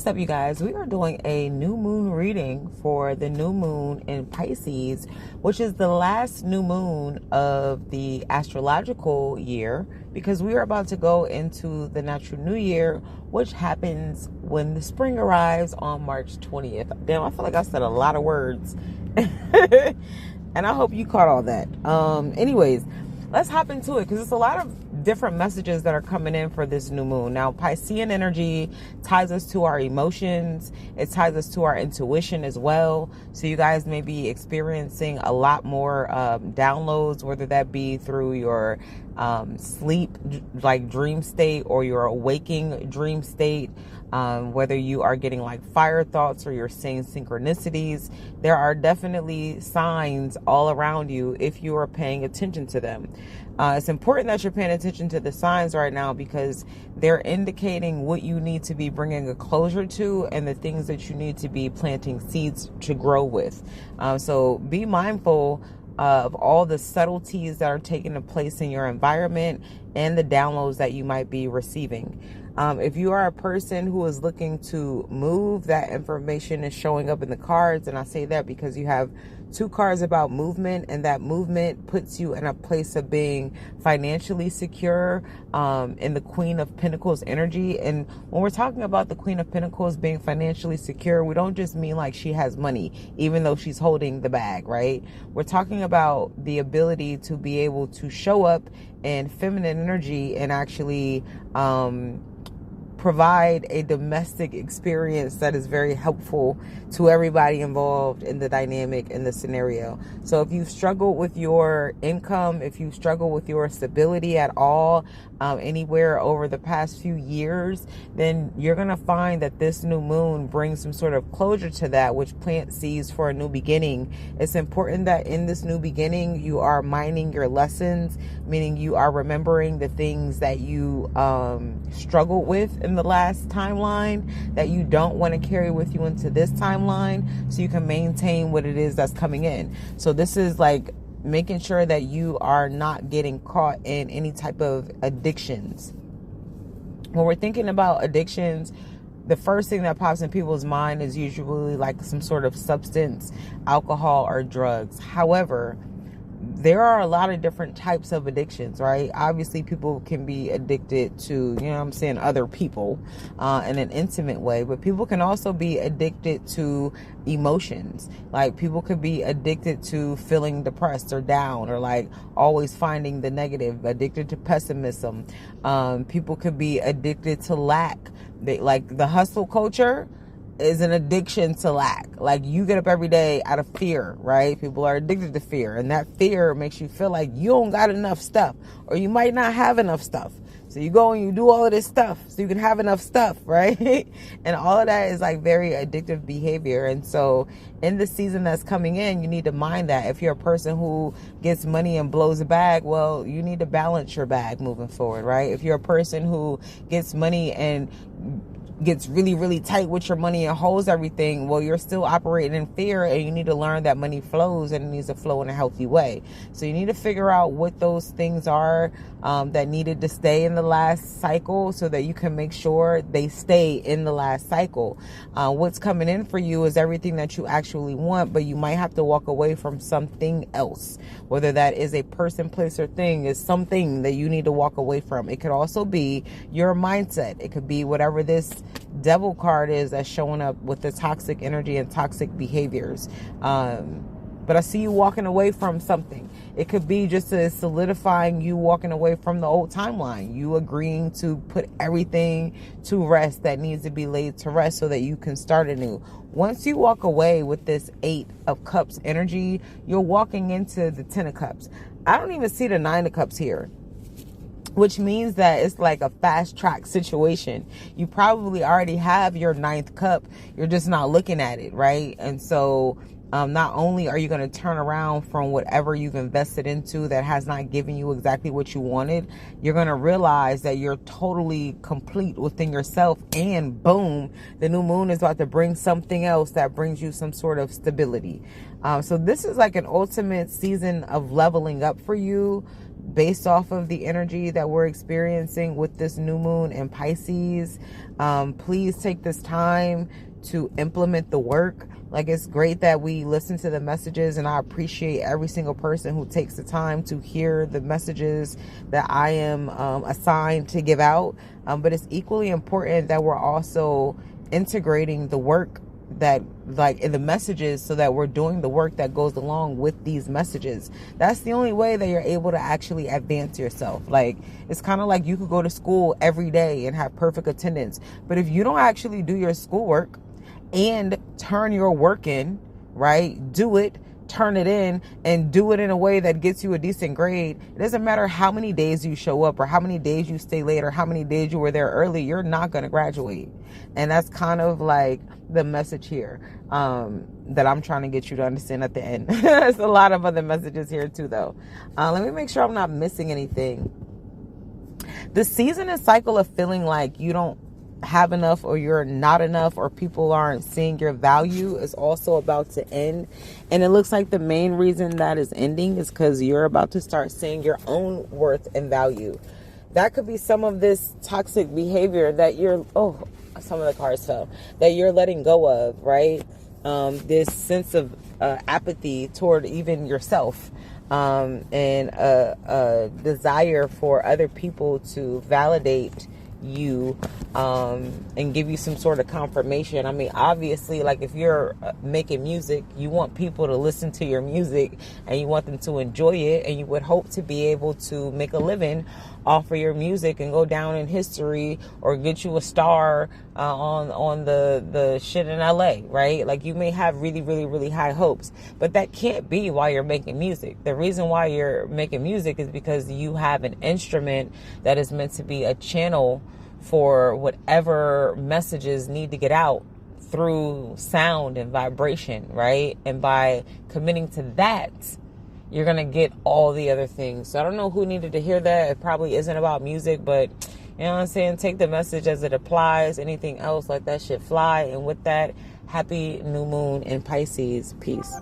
What's up, you guys? We are doing a new moon reading for the new moon in Pisces, which is the last new moon of the astrological year, because we are about to go into the natural new year, which happens when the spring arrives on March 20th. Damn, I feel like I said a lot of words. And I hope you caught all that. Anyways, let's hop into it, because it's a lot of different messages that are coming in for this new moon. Now, Piscean energy ties us to our emotions. It ties us to our intuition as well. So you guys may be experiencing a lot more downloads, whether that be through your sleep, like dream state, or your waking dream state. Whether you are getting like fire thoughts or you're seeing synchronicities, there are definitely signs all around you if you are paying attention to them. It's important that you're paying attention to the signs right now, because they're indicating what you need to be bringing a closure to and the things that you need to be planting seeds to grow with. So be mindful of all the subtleties that are taking place in your environment and the downloads that you might be receiving. If you are a person who is looking to move, that information is showing up in the cards. And I say that because you have two cards about movement, and that movement puts you in a place of being financially secure, in the Queen of Pentacles energy. And when we're talking about the Queen of Pentacles being financially secure, we don't just mean like she has money, even though she's holding the bag, right? We're talking about the ability to be able to show up in feminine energy and actually, provide a domestic experience that is very helpful to everybody involved in the dynamic, in the scenario. So if you've struggled with your income, if you struggle with your stability at all, anywhere over the past few years, then you're going to find that this new moon brings some sort of closure to that, which plants seeds for a new beginning. It's important that in this new beginning, you are mining your lessons, meaning you are remembering the things that you struggled with in the last timeline that you don't want to carry with you into this timeline, so you can maintain what it is that's coming in. So this is like making sure that you are not getting caught in any type of addictions. When we're thinking about addictions, the first thing that pops in people's mind is usually like some sort of substance, alcohol, or drugs. However, there are a lot of different types of addictions, right? Obviously, people can be addicted to, other people in an intimate way, but people can also be addicted to emotions. Like, people could be addicted to feeling depressed or down, or like always finding the negative, addicted to pessimism. People could be addicted to lack. Like the hustle culture is an addiction to lack. Like, you get up every day out of fear, right? People are addicted to fear, and that fear makes you feel like you don't got enough stuff, or you might not have enough stuff. So you go and you do all of this stuff so you can have enough stuff, right? And all of that is like very addictive behavior. And so in the season that's coming in, you need to mind that. If you're a person who gets money and blows a bag, well, you need to balance your bag moving forward, right? If you're a person who gets money and gets really, really tight with your money and holds everything, well, you're still operating in fear, and you need to learn that money flows, and it needs to flow in a healthy way. So you need to figure out what those things are that needed to stay in the last cycle, so that you can make sure they stay in the last cycle. What's coming in for you is everything that you actually want, but you might have to walk away from something else. Whether that is a person, place, or thing, is something that you need to walk away from. It could also be your mindset. It could be whatever this devil card is that's showing up with the toxic energy and toxic behaviors. But I see you walking away from something. It could be just a solidifying you walking away from the old timeline. You agreeing to put everything to rest that needs to be laid to rest so that you can start anew. Once you walk away with this 8 of Cups energy, you're walking into the 10 of Cups. I don't even see the 9 of Cups here, which means that it's like a fast track situation. You probably already have your 9th cup. You're just not looking at it, right? And so not only are you going to turn around from whatever you've invested into that has not given you exactly what you wanted, you're going to realize that you're totally complete within yourself, and boom, the new moon is about to bring something else that brings you some sort of stability. So this is like an ultimate season of leveling up for you. based off of the energy that we're experiencing with this new moon in Pisces. Please take this time to implement the work. Like, it's great that we listen to the messages, and I appreciate every single person who takes the time to hear the messages that I am assigned to give out. But it's equally important that we're also integrating the work that, like, in the messages, so that we're doing the work that goes along with these messages. That's the only way that you're able to actually advance yourself. Like, it's kind of like you could go to school every day and have perfect attendance, but if you don't actually do your schoolwork and turn your work in, right? Do it, turn it in, and do it in a way that gets you a decent grade. It doesn't matter how many days you show up or how many days you stay late or how many days you were there early, you're not going to graduate. And that's kind of like the message here that I'm trying to get you to understand at the end. There's a lot of other messages here too, though. Let me make sure I'm not missing anything. The season and cycle of feeling like you don't have enough, or you're not enough, or people aren't seeing your value is also about to end. And it looks like the main reason that is ending is because you're about to start seeing your own worth and value. That could be some of this toxic behavior that you're, some of the cards fell, that you're letting go of, right? This sense of apathy toward even yourself, and a desire for other people to validate you, and give you some sort of confirmation. I mean, obviously, like, if you're making music, you want people to listen to your music and you want them to enjoy it, and you would hope to be able to make a living off of your music and go down in history, or get you a star on the shit in LA, right? Like, you may have really, really, really high hopes, but that can't be why you're making music. The reason why you're making music is because you have an instrument that is meant to be a channel for whatever messages need to get out through sound and vibration, right? And by committing to that, you're going to get all the other things. So I don't know who needed to hear that. It probably isn't about music, but you know what I'm saying? Take the message as it applies. Anything else, let that shit fly. And with that, happy new moon in Pisces. Peace.